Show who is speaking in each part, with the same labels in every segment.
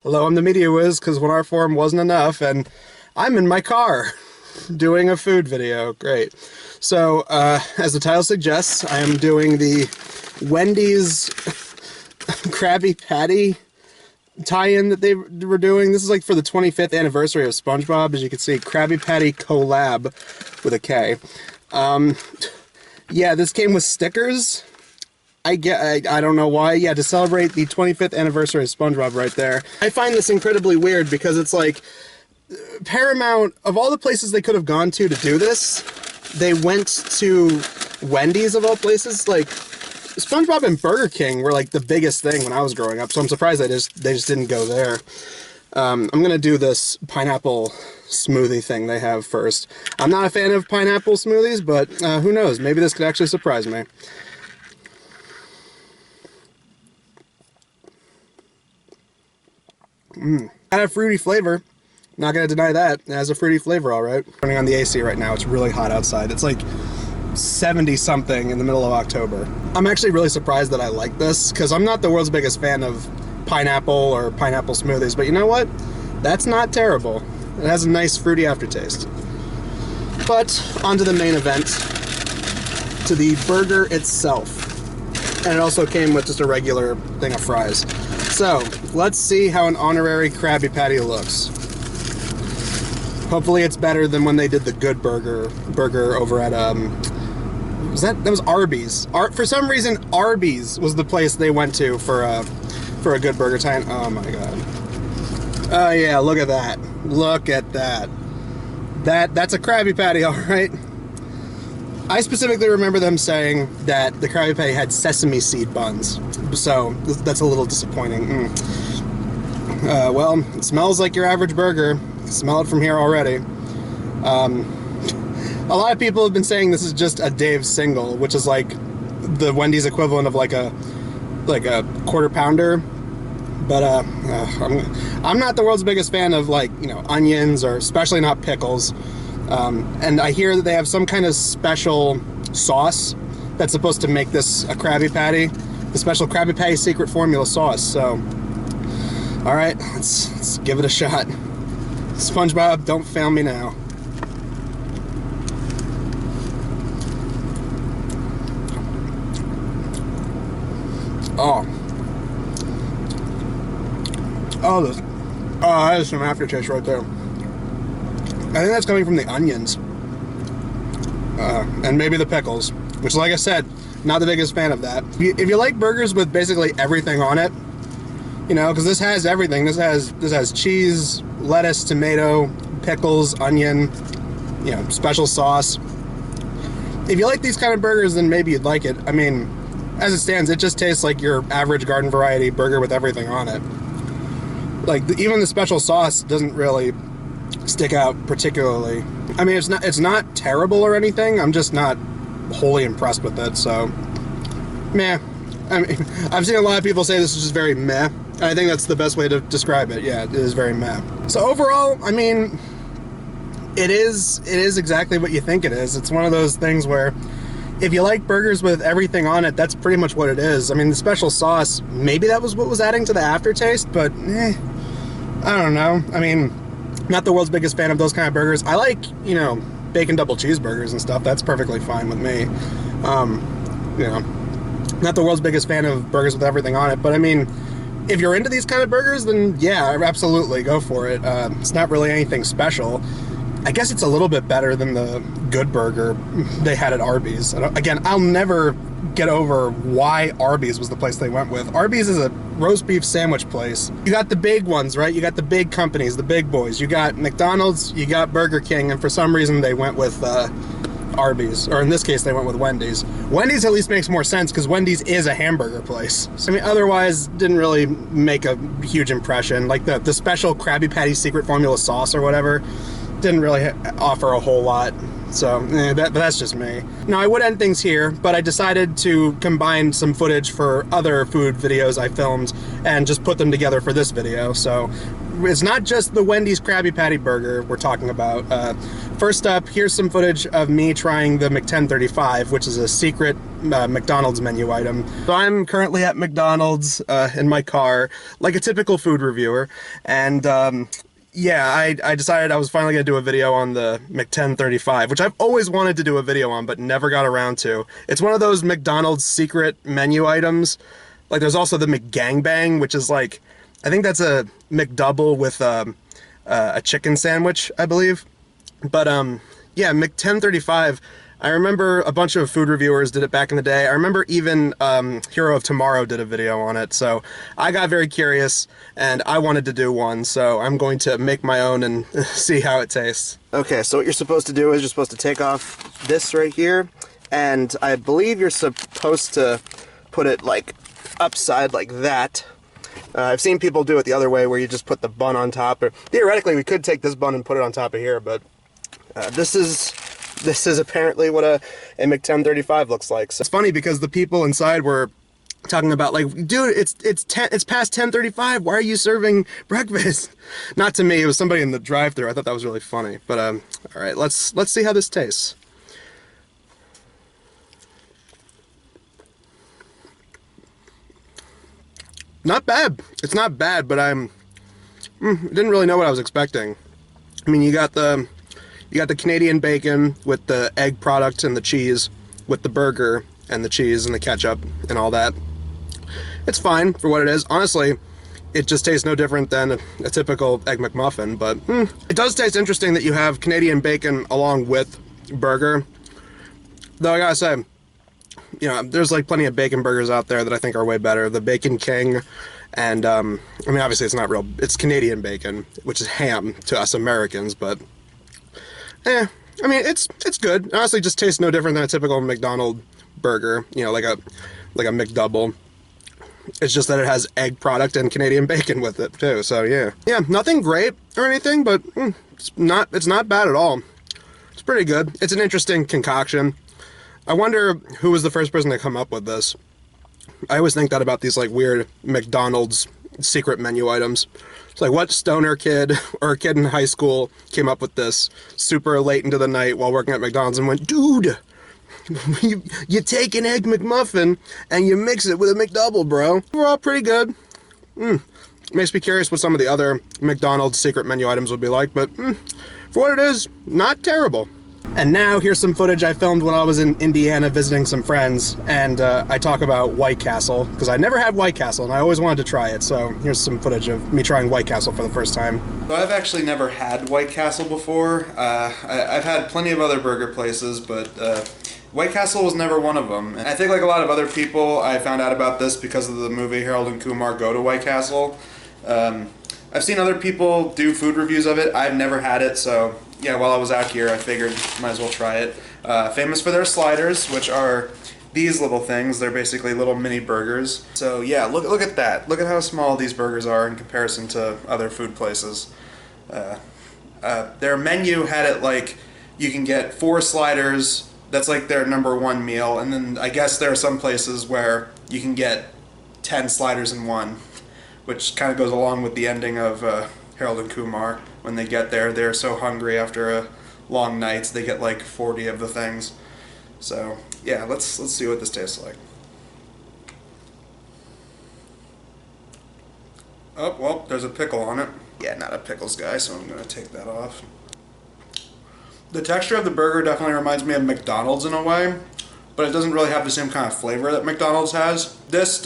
Speaker 1: Hello, I'm the Media Whiz, because 1R4 wasn't enough, and I'm in my car doing a food video. Great. So, as the title suggests, I am doing the Wendy's Krabby Patty tie-in that they were doing. This is like for the 25th anniversary of SpongeBob. As you can see, Krabby Patty collab with a K. Yeah, this came with stickers. I don't know why. Yeah, to celebrate the 25th anniversary of SpongeBob right there. I find this incredibly weird because it's like Paramount, of all the places they could have gone to do this, they went to Wendy's of all places. Like SpongeBob and Burger King were like the biggest thing when I was growing up, so I'm surprised they just didn't go there. I'm gonna do this pineapple smoothie thing they have first. I'm not a fan of pineapple smoothies, but who knows? Maybe this could actually surprise me. Got a fruity flavor. Not gonna deny that. It has a fruity flavor, all right. Turning on the AC right now. It's really hot outside. It's like 70 something in the middle of October. I'm actually really surprised that I like this because I'm not the world's biggest fan of pineapple or pineapple smoothies, but you know what? That's not terrible. It has a nice fruity aftertaste. But onto the main event, to the burger itself. And it also came with just a regular thing of fries. So, let's see how an honorary Krabby Patty looks. Hopefully it's better than when they did the good burger over at, that was Arby's. For some reason, Arby's was the place they went to for a good burger time. Oh my god. Oh yeah, look at that. Look at that. That's a Krabby Patty, alright? I specifically remember them saying that the Krabby Patty had sesame seed buns, so that's a little disappointing. Well, it smells like your average burger. You can smell it from here already. A lot of people have been saying this is just a Dave's single, which is like the Wendy's equivalent of like a quarter pounder. But I'm not the world's biggest fan of, like, you know, onions, or especially not pickles. And I hear that they have some kind of special sauce that's supposed to make this a Krabby Patty. The special Krabby Patty secret formula sauce. So, alright, let's give it a shot. SpongeBob, don't fail me now. Oh, that is some aftertaste right there. I think that's coming from the onions. And maybe the pickles, which, like I said, not the biggest fan of that. If you like burgers with basically everything on it, you know, because this has everything. This has cheese, lettuce, tomato, pickles, onion, you know, special sauce. If you like these kind of burgers, then maybe you'd like it. I mean, as it stands, it just tastes like your average garden variety burger with everything on it. Like, even the special sauce doesn't really stick out particularly. I mean, it's not terrible or anything. I'm just not wholly impressed with it, so meh. I mean, I've seen a lot of people say this is just very meh, and I think that's the best way to describe it. Yeah, it is very meh. So overall, I mean, it is exactly what you think it is. It's one of those things where if you like burgers with everything on it, that's pretty much what it is. I mean, the special sauce, maybe that was what was adding to the aftertaste, but I don't know. I mean, not the world's biggest fan of those kind of burgers. I like, you know, bacon double cheeseburgers and stuff. That's perfectly fine with me. You know, not the world's biggest fan of burgers with everything on it, but I mean, if you're into these kind of burgers, then yeah, absolutely, go for it. It's not really anything special. I guess it's a little bit better than the good burger they had at Arby's. Again, I'll never get over why Arby's was the place they went with. Arby's is a roast beef sandwich place. You got the big ones, right? You got the big companies, the big boys. You got McDonald's, you got Burger King, and for some reason they went with Arby's. Or in this case, they went with Wendy's. Wendy's at least makes more sense because Wendy's is a hamburger place. So, I mean, otherwise, didn't really make a huge impression. Like the special Krabby Patty secret formula sauce or whatever didn't really offer a whole lot. So, but that's just me. Now, I would end things here, but I decided to combine some footage for other food videos I filmed and just put them together for this video. So, it's not just the Wendy's Krabby Patty burger we're talking about. First up, here's some footage of me trying the Mc10 35, which is a secret McDonald's menu item. So I'm currently at McDonald's in my car, like a typical food reviewer, and yeah, I decided I was finally going to do a video on the Mc10 35, which I've always wanted to do a video on, but never got around to. It's one of those McDonald's secret menu items. Like, there's also the McGangbang, which is like, I think that's a McDouble with a chicken sandwich, I believe. But yeah, Mc10 35, I remember a bunch of food reviewers did it back in the day. I remember even Hero of Tomorrow did a video on it. So I got very curious and I wanted to do one. So I'm going to make my own and see how it tastes. Okay, so what you're supposed to do is you're supposed to take off this right here. And I believe you're supposed to put it like upside like that. I've seen people do it the other way where you just put the bun on top. Or theoretically, we could take this bun and put it on top of here, but this is apparently what a Mc10 35 looks like. So it's funny because the people inside were talking about, like, dude, it's past 10:35. Why are you serving breakfast? Not to me. It was somebody in the drive-thru. I thought that was really funny. But all right, let's see how this tastes. Not bad. It's not bad, but didn't really know what I was expecting. I mean, you got the Canadian bacon with the egg product and the cheese, with the burger and the cheese and the ketchup and all that. It's fine for what it is. Honestly, it just tastes no different than a typical Egg McMuffin, but it does taste interesting that you have Canadian bacon along with burger. Though I gotta say, you know, there's like plenty of bacon burgers out there that I think are way better. The Bacon King, and I mean, obviously it's not real, it's Canadian bacon, which is ham to us Americans, but I mean, it's good. It honestly just tastes no different than a typical McDonald's burger, you know, like a McDouble. It's just that it has egg product and Canadian bacon with it too. So yeah, nothing great or anything, but it's not bad at all. It's pretty good. It's an interesting concoction. I wonder who was the first person to come up with this. I always think that about these like weird McDonald's secret menu items. It's like, what stoner kid or a kid in high school came up with this super late into the night while working at McDonald's and went, dude, you take an Egg McMuffin and you mix it with a McDouble, bro. We're all pretty good. Makes me curious what some of the other McDonald's secret menu items would be like, but for what it is, not terrible. And now here's some footage I filmed when I was in Indiana visiting some friends, and I talk about White Castle, because I never had White Castle and I always wanted to try it. So here's some footage of me trying White Castle for the first time.
Speaker 2: So I've actually never had White Castle before. I've had plenty of other burger places, but White Castle was never one of them. And I think like a lot of other people, I found out about this because of the movie Harold and Kumar Go to White Castle. I've seen other people do food reviews of it. I've never had it, so yeah, while I was out here, I figured might as well try it. Famous for their sliders, which are these little things. They're basically little mini burgers. So yeah, look at that. Look at how small these burgers are in comparison to other food places. Their menu had it like you can get 4 sliders. That's like their #1 meal, and then I guess there are some places where you can get 10 sliders in one, which kind of goes along with the ending of Harold and Kumar. When they get there, they're so hungry after a long night, they get like 40 of the things. So yeah, let's see what this tastes like. Oh, well, there's a pickle on it. Yeah, not a pickles guy, so I'm gonna take that off. The texture of the burger definitely reminds me of McDonald's in a way, but it doesn't really have the same kind of flavor that McDonald's has. This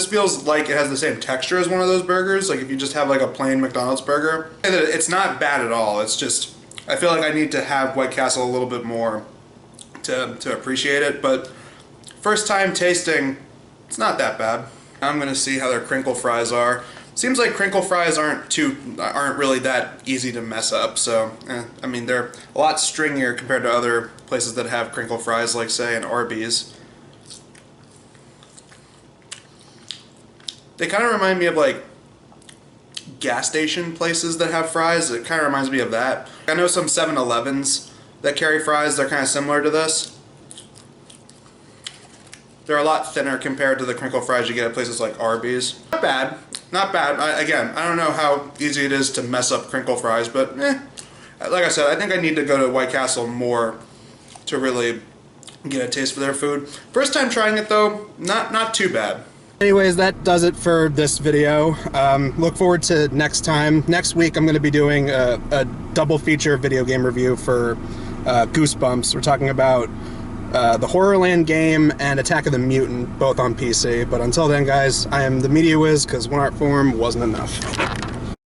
Speaker 2: feels like it has the same texture as one of those burgers, like if you just have like a plain McDonald's burger. It's not bad at all, it's just, I feel like I need to have White Castle a little bit more to appreciate it, but first time tasting, it's not that bad. I'm gonna see how their crinkle fries are. Seems like crinkle fries aren't really that easy to mess up, so I mean, they're a lot stringier compared to other places that have crinkle fries, like say an Arby's. They kind of remind me of like gas station places that have fries. It kind of reminds me of that. I know some 7-Elevens that carry fries. They're kind of similar to this. They're a lot thinner compared to the crinkle fries you get at places like Arby's. Not bad. Not bad. Again, I don't know how easy it is to mess up crinkle fries, but like I said, I think I need to go to White Castle more to really get a taste for their food. First time trying it though, not too bad.
Speaker 1: Anyways, that does it for this video. Look forward to next time. Next week I'm going to be doing a double feature video game review for Goosebumps. We're talking about the Horrorland game and Attack of the Mutant, both on PC. But until then, guys, I am the Media Wiz, because one art form wasn't enough.